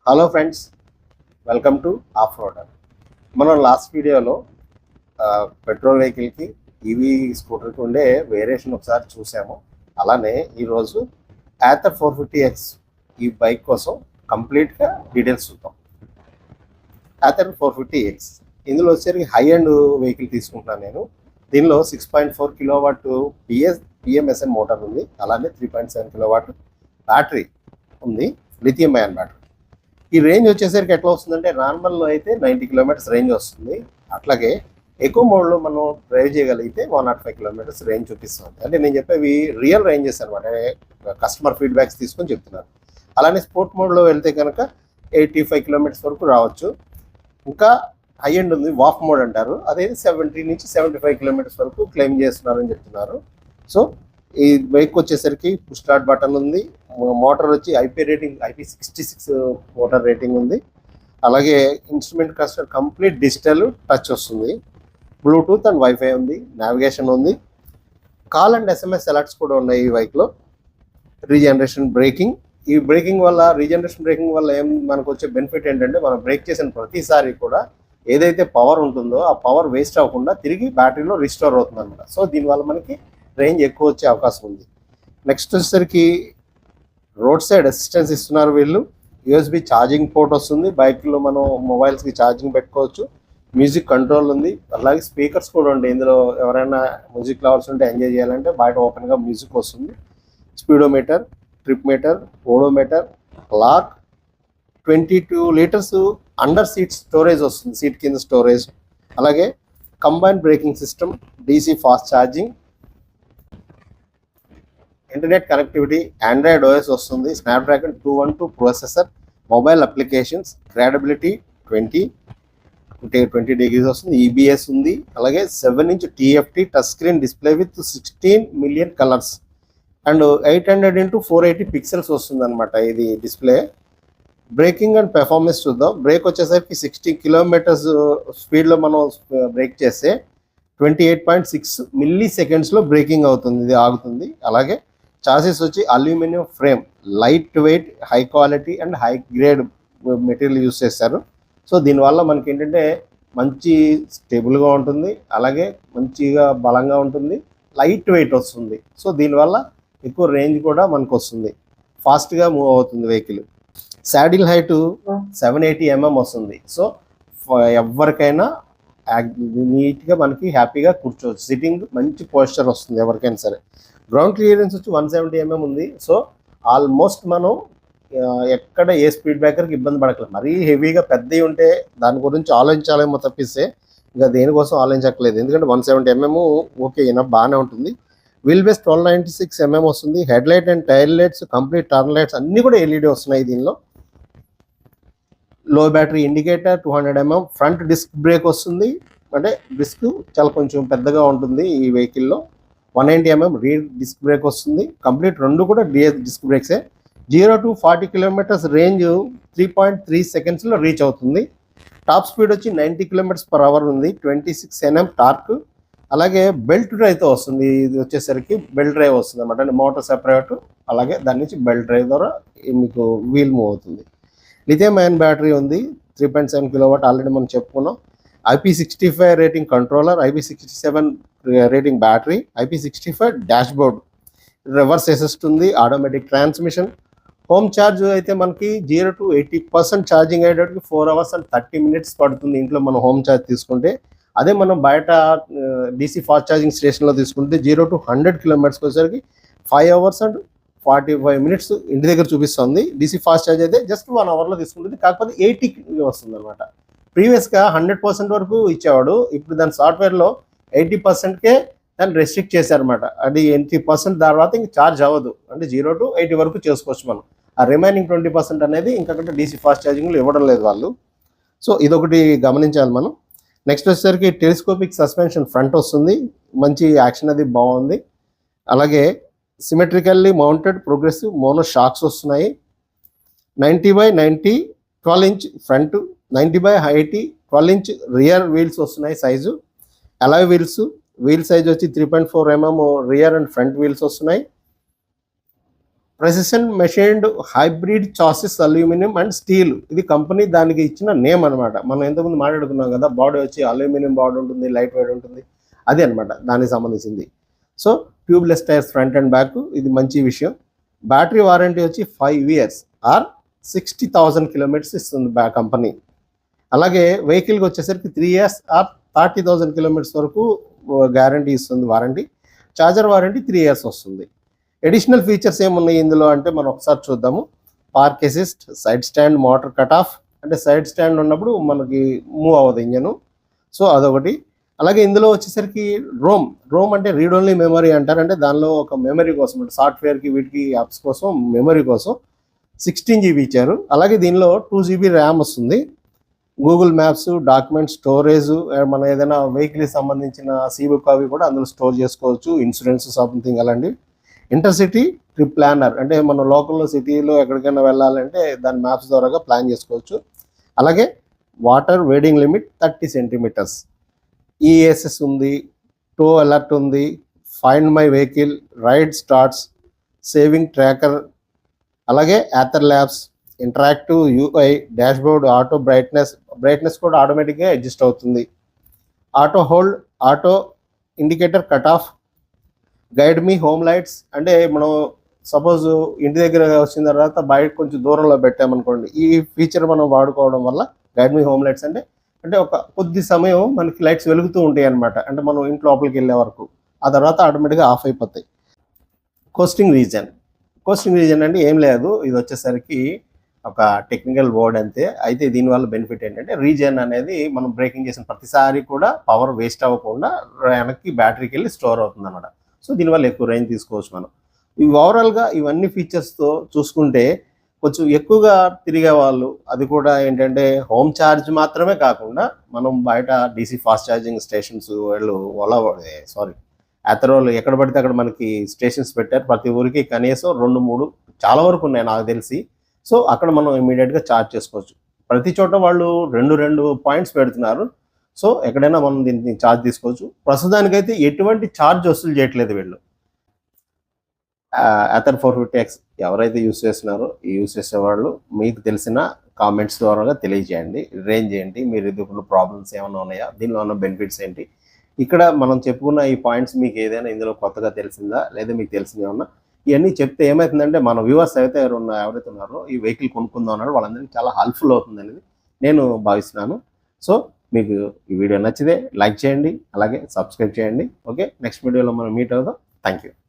Hello friends, welcome to off roader. మనం లాస్ట్ వీడియోలో పెట్రోల్ వెహికల్కి ఈవీ స్కూటర్కి ఉండే వేరియేషన్ ఒకసారి చూసాము. అలానే ఈరోజు యాథర్ 450X ఈ బైక్ కోసం కంప్లీట్గా డీటెయిల్స్ చూద్దాం. యాథర్ 450X ఇందులో వచ్చేసరికి హై అండ్ వెహికల్ తీసుకుంటున్నాను నేను. దీనిలో 6.4 కిలోవాట్ పిఎంఎస్ఎన్ మోటార్ ఉంది. అలానే 3.7 కిలోవాట్ బ్యాటరీ ఉంది, లిథియం అయాన్ బ్యాటరీ. ఈ రేంజ్ వచ్చేసరికి ఎట్లా వస్తుందంటే నార్మల్లో అయితే 90 కిలోమీటర్స్ రేంజ్ వస్తుంది. అట్లాగే ఎక్కువ మోడ్లో మనం డ్రైవ్ చేయగలిగితే 105 కిలోమీటర్స్ రేంజ్ చూపిస్తుంది. అంటే నేను చెప్పేవి రియల్ రేంజెస్ అనమాట, కస్టమర్ ఫీడ్బ్యాక్స్ తీసుకొని చెప్తున్నాను. అలానే స్పోర్ట్ మోడ్లో వెళ్తే కనుక 85 కిలోమీటర్స్ వరకు రావచ్చు. ఇంకా హై ఎండ్ ఉంది, వాఫ్ మోడ్ అంటారు, అదైతే 70 నుంచి 75 కిలోమీటర్స్ వరకు క్లెయిమ్ చేస్తున్నారని చెప్తున్నారు. సో ఈ బైక్ వచ్చేసరికి పుష్ స్టార్ట్ బటన్ ఉంది. మోటార్ వచ్చి IP66 మోటార్ రేటింగ్ ఉంది. అలాగే instrument cluster complete digital touch వస్తుంది. బ్లూటూత్ అండ్ వైఫై ఉంది, నావిగేషన్ ఉంది. కాల్ అండ్ SMS అలర్ట్స్ కూడా ఉన్నాయి ఈ బైక్లో. రీజనరేషన్ బ్రేకింగ్, ఈ బ్రేకింగ్ వల్ల రీజనరేషన్ బ్రేకింగ్ వల్ల మనకు వచ్చే బెనిఫిట్ ఏంటంటే మనం బ్రేక్ చేసిన ప్రతిసారి కూడా ఏదైతే పవర్ ఉంటుందో ఆ పవర్ వేస్ట్ అవ్వకుండా తిరిగి బ్యాటరీలో రిస్టోర్ అవుతుంది అనమాట. సో దీనివల్ల మనకి రేంజ్ ఎక్కువ వచ్చే అవకాశం ఉంది. నెక్స్ట్ వచ్చేసరికి రోడ్ సైడ్ అసిస్టెన్స్ ఇస్తున్నారు వీళ్ళు. USB ఛార్జింగ్ పోర్ట్ వస్తుంది. బైక్లో మనం మొబైల్స్కి ఛార్జింగ్ పెట్టుకోవచ్చు. మ్యూజిక్ కంట్రోల్ ఉంది. అలాగే స్పీకర్స్ కూడా ఉంటాయి. ఇందులో ఎవరైనా మ్యూజిక్ లవర్స్ ఉంటే ఎంజాయ్ చేయాలంటే బయట ఓపెన్గా మ్యూజిక్ వస్తుంది. Speedometer, trip meter, odometer, clock, 22 litres under seat storage వస్తుంది, సీట్ కింద స్టోరేజ్. అలాగే combine braking system, DC fast charging, internet connectivity, Android OS వస్తుంది, Snapdragon 212 processor, mobile applications, gradability 20 degrees వస్తుంది, EBS ఉంది. అలాగే 7-inch TFT touch screen display with 16 million colours and 800x480 pixels వస్తుంది అనమాట ఇది డిస్ప్లే. బ్రేకింగ్ అండ్ పెర్ఫార్మెన్స్ చూద్దాం. Brake వచ్చేసరికి 60 kilometres స్పీడ్లో మనం బ్రేక్ చేస్తే 28.6 మిల్లీ సెకండ్స్లో బ్రేకింగ్ అవుతుంది, ఇది ఆగుతుంది. అలాగే చాసిస్ వచ్చి aluminium frame, light weight, high quality and high grade material use చేస్తారు. సో దీనివల్ల మనకి ఏంటంటే మంచి స్టేబుల్గా ఉంటుంది, అలాగే మంచిగా బలంగా ఉంటుంది, లైట్ వెయిట్ వస్తుంది. సో దీనివల్ల ఎక్కువ రేంజ్ కూడా మనకు వస్తుంది, ఫాస్ట్గా మూవ్ అవుతుంది వెహికల్. సాడిల్ హైట్ 780 mm వస్తుంది. సో ఎవరికైనా నీట్గా మనకి హ్యాపీగా కూర్చోవచ్చు, సిట్టింగ్ మంచి పోస్చర్ వస్తుంది ఎవరికైనా సరే. గ్రౌండ్ క్లియరెన్స్ వచ్చి 170 mm ఉంది. సో ఆల్మోస్ట్ మనం ఎక్కడ ఏ స్పీడ్ బ్రేకర్కి ఇబ్బంది పడకలేదు. మరీ హెవీగా పెద్దవి ఉంటే దాని గురించి ఆలోచించాలేమో తప్పిస్తే ఇంకా దేనికోసం ఆలోచించట్లేదు, ఎందుకంటే 170 mm ఓకే ఇనఫ్, బాగానే ఉంటుంది. వీల్ బేస్ 1296 mm వస్తుంది. Head light and tail light, complete turn lights అన్నీ కూడా LED వస్తున్నాయి దీనిలో. Low battery indicator, 200 mm front disc brake వస్తుంది. అంటే డిస్క్ చాలా కొంచెం పెద్దగా ఉంటుంది ఈ వెహికల్లో. 190 mm రీర్ డిస్క్ బ్రేక్ వస్తుంది. కంప్లీట్ రెండు కూడా డిస్క్ బ్రేక్సే. 0 to 40 కిలోమీటర్స్ రేంజ్ 3.3 సెకండ్స్లో రీచ్ అవుతుంది. టాప్ స్పీడ్ వచ్చి 90 km/h ఉంది. 26 Nm టార్క్. అలాగే బెల్ట్ డ్రైవ్తో వస్తుంది. ఇది వచ్చేసరికి బెల్ట్ డ్రైవ్ వస్తుంది అనమాట, అంటే మోటార్ సెపరేట్, అలాగే దాని నుంచి బెల్ట్ డ్రైవ్ ద్వారా మీకు వీల్ మూవ్ అవుతుంది. లిథియం అయాన్ బ్యాటరీ ఉంది, 3.7 కిలోవాట్ ఆల్రెడీ మనం చెప్పుకున్నాం. IP65 rating controller, IP67 rating battery, IP65 dash board, reverse assist ఉంది, ఆటోమేటిక్ ట్రాన్స్మిషన్. హోమ్ ఛార్జ్ అయితే మనకి 0 to 80% ఛార్జింగ్ అయ్యేటప్పటికి 4 hours and 30 minutes పడుతుంది ఇంట్లో మనం హోమ్ ఛార్జ్ తీసుకుంటే. అదే మనం బయట DC ఫాస్ట్ ఛార్జింగ్ స్టేషన్లో తీసుకుంటే 0 to 100 kilometers వచ్చేసరికి 5 hours and 45 minutes ఇంటి దగ్గర చూపిస్తుంది. DC ఫాస్ట్ ఛార్జ్ అయితే జస్ట్ 1 hourలో తీసుకుంటుంది, కాకపోతే 80 వస్తుంది అనమాట. ప్రీవియస్గా 100% వరకు ఇచ్చేవాడు, ఇప్పుడు దాని సాఫ్ట్వేర్లో 80%కే దాన్ని రెస్ట్రిక్ట్ చేశారనమాట. అది 80% తర్వాత ఇంక ఛార్జ్ అవ్వదు, అంటే 0 to 80 వరకు చేసుకోవచ్చు మనం. ఆ రిమైనింగ్ 20% అనేది ఇంకొకటి DC ఫాస్ట్ ఛార్జింగ్లో ఇవ్వడం లేదు వాళ్ళు. సో ఇదొకటి గమనించాలి మనం. నెక్స్ట్ వచ్చేసరికి టెలిస్కోపిక్ సస్పెన్షన్ ఫ్రంట్ వస్తుంది, మంచి యాక్షన్ అది బాగుంది. అలాగే symmetrically mounted progressive mono shocks వస్తున్నాయి. 90/90 12-inch front, 90/80 12-inch rear wheels వస్తున్నాయి size. Alloy wheels, wheel size వచ్చి 3.4 mm rear and front wheels వస్తున్నాయి. Precision machined hybrid chassis aluminium and steel, ఇది కంపెనీ దానికి ఇచ్చిన నేమ్ అనమాట. మనం ఎంతకుముందు మాట్లాడుకున్నాం కదా, బాడీ వచ్చి అల్యూమినియం బాడీ ఉంటుంది, లైట్ వెయిట్ ఉంటుంది, అది అనమాట దానికి సంబంధించింది. So tubeless tyres front and back, ఇది మంచి విషయం. బ్యాటరీ వారంటీ వచ్చి 5 years ఆర్ 60,000 kilometers ఇస్తుంది కంపెనీ. అలాగే వెహికల్కి వచ్చేసరికి 3 years ఆర్ 30,000 kilometers వరకు గ్యారంటీ ఇస్తుంది వారంటీ. చార్జర్ వారంటీ 3 years వస్తుంది. అడిషనల్ ఫీచర్స్ ఏమున్నాయి ఇందులో అంటే మనం ఒకసారి చూద్దాము. Park assist, side stand, motor cut off, అంటే సైడ్ స్టాండ్ ఉన్నప్పుడు మనకి మూవ్ అవ్వదు ఇంజను, సో అదొకటి. అలాగే ఇందులో వచ్చేసరికి రోమ్ అంటే రీడ్ ఓన్లీ మెమరీ అంటారు, అంటే దానిలో ఒక మెమరీ కోసం, అంటే సాఫ్ట్వేర్కి వీటికి యాప్స్ కోసం మెమరీ కోసం 16 GB ఇచ్చారు. అలాగే దీనిలో 2 GB ర్యామ్ వస్తుంది. గూగుల్ మ్యాప్స్, డాక్యుమెంట్ స్టోరేజ్, మన ఏదైనా వెహికల్కి సంబంధించిన సీబుక్ అవి కూడా అందులో స్టోర్ చేసుకోవచ్చు, ఇన్సూరెన్స్ సంథింగ్ అలాంటివి. ఇంటర్సిటీ ట్రిప్ ప్లానర్, అంటే మన లోకల్లో సిటీలో ఎక్కడికైనా వెళ్ళాలంటే దాని మ్యాప్స్ ద్వారాగా ప్లాన్ చేసుకోవచ్చు. అలాగే water wading limit 30 centimeters. ESS ఉంది, టో అలర్ట్ ఉంది, find my vehicle, ride starts, saving tracker, అలాగే Ather Labs, interactive UI, dashboard, auto brightness కూడా ఆటోమేటిక్గా అడ్జస్ట్ అవుతుంది, auto hold, auto indicator cut off, guide me home lights, అంటే మనం suppose ఇంటి దగ్గర వచ్చిన తర్వాత బయట కొంచెం దూరంలో పెట్టామనుకోండి, ఈ ఫీచర్ మనం వాడుకోవడం వల్ల గైడ్ మీ హోమ్ లైట్స్ అంటే ఒక కొద్ది సమయం మనకి లైట్స్ వెలుగుతూ ఉంటాయి అనమాట, అంటే మనం ఇంటి లోపలికి వెళ్ళే వరకు, ఆ తర్వాత ఆటోమేటిక్గా ఆఫ్ అయిపోతాయి. కోస్టింగ్ రీజన్ అంటే ఏం లేదు, ఇది వచ్చేసరికి ఒక టెక్నికల్ వర్డ్ అంతే. అయితే దీనివల్ల బెనిఫిట్ ఏంటంటే రీజన్ అనేది మనం బ్రేకింగ్ చేసిన ప్రతిసారి కూడా పవర్ వేస్ట్ అవ్వకుండా వెనక్కి బ్యాటరీకి వెళ్ళి స్టోర్ అవుతుంది అనమాట. సో దీనివల్ల ఎక్కువ రేంజ్ తీసుకోవచ్చు మనం. ఇవి ఓవరాల్గా ఇవన్నీ ఫీచర్స్తో చూసుకుంటే కొంచెం ఎక్కువగా తిరిగే వాళ్ళు, అది కూడా ఏంటంటే హోమ్ ఛార్జ్ మాత్రమే కాకుండా మనం బయట డీసీ ఫాస్ట్ ఛార్జింగ్ స్టేషన్స్ వాళ్ళు యాథరోలు ఎక్కడ పడితే అక్కడ మనకి స్టేషన్స్ పెట్టారు, ప్రతి ఊరికి కనీసం 2-3 చాలా వరకు ఉన్నాయి నాకు తెలిసి. సో అక్కడ మనం ఇమీడియట్గా ఛార్జ్ చేసుకోవచ్చు. ప్రతి చోట వాళ్ళు 2 పాయింట్స్ పెడుతున్నారు. సో ఎక్కడైనా మనం దీన్ని ఛార్జ్ తీసుకోవచ్చు. ప్రస్తుతానికైతే ఎటువంటి ఛార్జ్ వసూలు చేయట్లేదు వీళ్ళు. అథర్ 450X ఎవరైతే యూస్ చేస్తున్నారో ఈ యూస్ చేసేవాళ్ళు మీకు తెలిసిన కామెంట్స్ ద్వారా తెలియజేయండి. రేంజ్ ఏంటి, మీరు ఎదుర్కొన్న ప్రాబ్లమ్స్ ఏమైనా ఉన్నాయా, దీనిలో ఉన్న బెనిఫిట్స్ ఏంటి, ఇక్కడ మనం చెప్పుకున్న ఈ పాయింట్స్ మీకు ఏదైనా ఇందులో కొత్తగా తెలిసిందా, లేదా మీకు తెలిసినవి ఏమన్నా, ఇవన్నీ చెప్తే ఏమవుతుందంటే మన వ్యూవర్స్ ఎవరైతే ఉన్నారో ఈ వెహికల్ కొనుక్కుందాం అన్నారో వాళ్ళందరికీ చాలా హెల్ప్ఫుల్ అవుతుంది అనేది నేను భావిస్తున్నాను. సో మీకు ఈ వీడియో నచ్చితే లైక్ చేయండి, అలాగే సబ్స్క్రైబ్ చేయండి. ఓకే, నెక్స్ట్ వీడియోలో మనం మీట్ అవుదాం. Thank you.